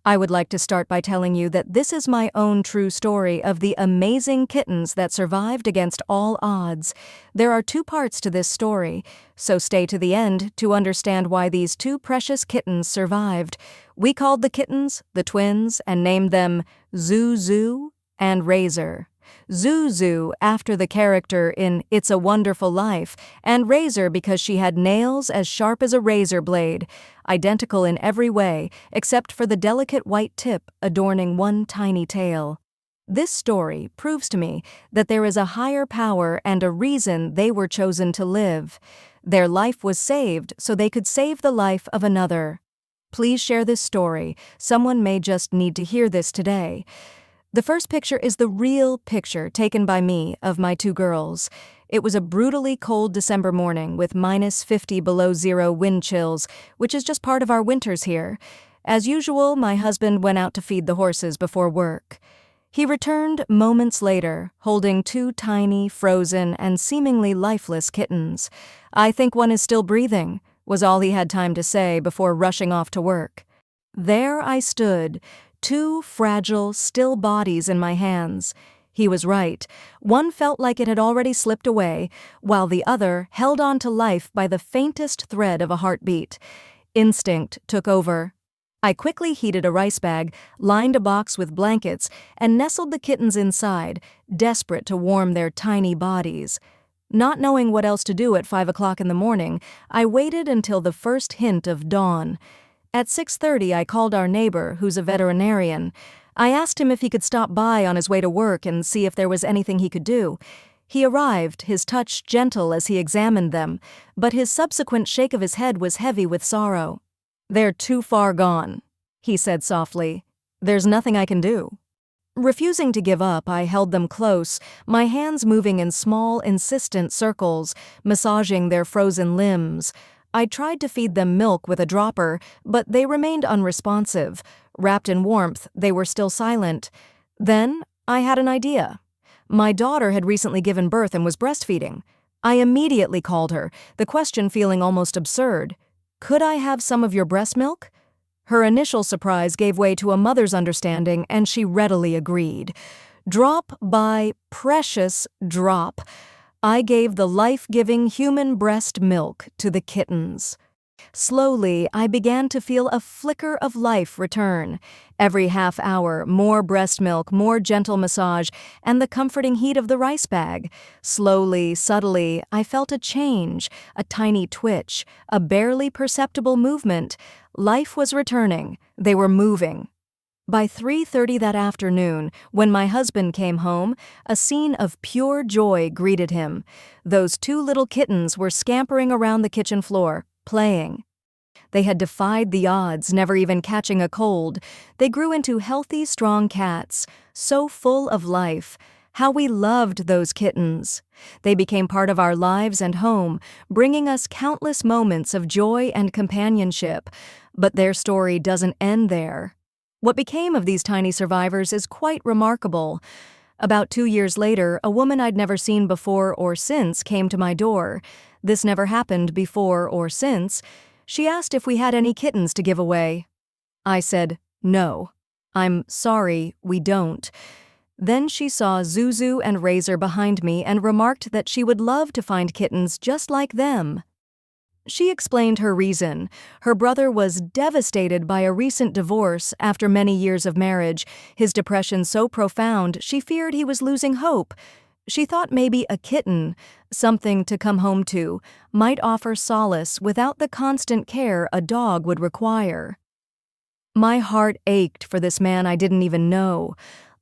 I would like to start by telling you that this is my own true story of the amazing kittens that survived against all odds. There are two parts to this story, so stay to the end to understand why these two precious kittens survived. We called the kittens the twins and named them Zuzu and Razor. Zuzu after the character in It's a Wonderful Life, and Razor because she had nails as sharp as a razor blade, identical in every way except for the delicate white tip adorning one tiny tail. This story proves to me that there is a higher power and a reason they were chosen to live. Their life was saved so they could save the life of another. Please share this story. Someone may just need to hear this today. The first picture is the real picture taken by me of my two girls. It was a brutally cold December morning with -50 below zero wind chills, which is just part of our winters here. As usual, my husband went out to feed the horses before work. He returned moments later, holding two tiny, frozen, and seemingly lifeless kittens. "I think one is still breathing," was all he had time to say before rushing off to work. There I stood, two fragile, still bodies in my hands. He was right. One felt like it had already slipped away, while the other held on to life by the faintest thread of a heartbeat. Instinct took over. I quickly heated a rice bag, lined a box with blankets, and nestled the kittens inside, desperate to warm their tiny bodies. Not knowing what else to do at 5 o'clock in the morning, I waited until the first hint of dawn. At 6:30, I called our neighbor, who's a veterinarian. I asked him if he could stop by on his way to work and see if there was anything he could do. He arrived, his touch gentle as he examined them, but his subsequent shake of his head was heavy with sorrow. "They're too far gone," he said softly. "There's nothing I can do." Refusing to give up, I held them close, my hands moving in small, insistent circles, massaging their frozen limbs. I tried to feed them milk with a dropper, but they remained unresponsive. Wrapped in warmth, they were still silent. Then I had an idea. My daughter had recently given birth and was breastfeeding. I immediately called her, the question feeling almost absurd. "Could I have some of your breast milk?" Her initial surprise gave way to a mother's understanding, and she readily agreed. Drop by precious drop, I gave the life-giving human breast milk to the kittens. Slowly, I began to feel a flicker of life return. Every half hour, more breast milk, more gentle massage, and the comforting heat of the rice bag. Slowly, subtly, I felt a change, a tiny twitch, a barely perceptible movement. Life was returning. They were moving. By 3:30 that afternoon, when my husband came home, a scene of pure joy greeted him. Those two little kittens were scampering around the kitchen floor, playing. They had defied the odds, never even catching a cold. They grew into healthy, strong cats, so full of life. How we loved those kittens. They became part of our lives and home, bringing us countless moments of joy and companionship. But their story doesn't end there. What became of these tiny survivors is quite remarkable. About 2 years later, a woman I'd never seen before or since came to my door. This never happened before or since. She asked if we had any kittens to give away. I said, "No. I'm sorry, we don't." Then she saw Zuzu and Razor behind me and remarked that she would love to find kittens just like them. She explained her reason. Her brother was devastated by a recent divorce after many years of marriage, his depression so profound she feared he was losing hope. She thought maybe a kitten, something to come home to, might offer solace without the constant care a dog would require. My heart ached for this man I didn't even know.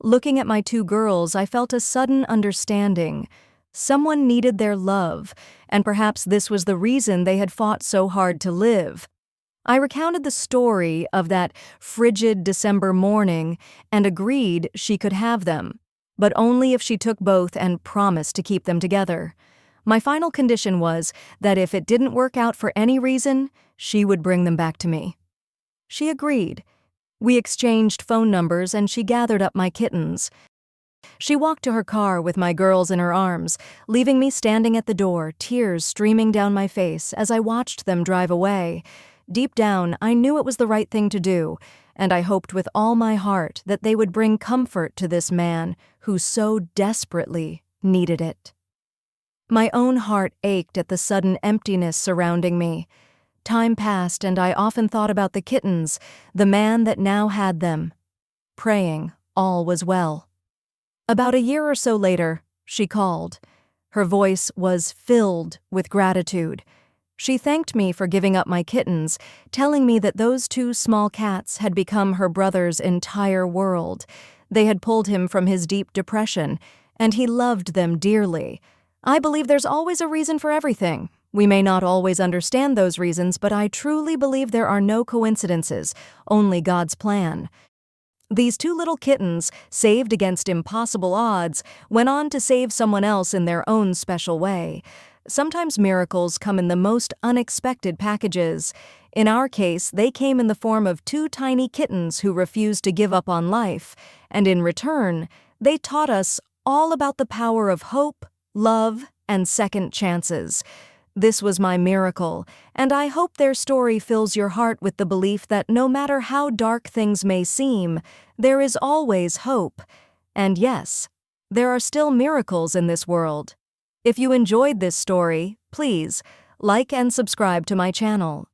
Looking at my two girls, I felt a sudden understanding. Someone needed their love, and perhaps this was the reason they had fought so hard to live. I recounted the story of that frigid December morning and agreed she could have them, but only if she took both and promised to keep them together. My final condition was that if it didn't work out for any reason, she would bring them back to me. She agreed. We exchanged phone numbers and she gathered up my kittens. She walked to her car with my girls in her arms, leaving me standing at the door, tears streaming down my face as I watched them drive away. Deep down, I knew it was the right thing to do. and I hoped with all my heart that they would bring comfort to this man who so desperately needed it. My own heart ached at the sudden emptiness surrounding me. Time passed, and I often thought about the kittens, the man that now had them, praying all was well. About a year or so later, she called. Her voice was filled with gratitude. She thanked me for giving up my kittens, telling me that those two small cats had become her brother's entire world. They had pulled him from his deep depression, and he loved them dearly. I believe there's always a reason for everything. We may not always understand those reasons, but I truly believe there are no coincidences, only God's plan. These two little kittens, saved against impossible odds, went on to save someone else in their own special way. Sometimes miracles come in the most unexpected packages. In our case, they came in the form of two tiny kittens who refused to give up on life, and in return, they taught us all about the power of hope, love, and second chances. This was my miracle, and I hope their story fills your heart with the belief that no matter how dark things may seem, there is always hope. And yes, there are still miracles in this world. If you enjoyed this story, please like and subscribe to my channel.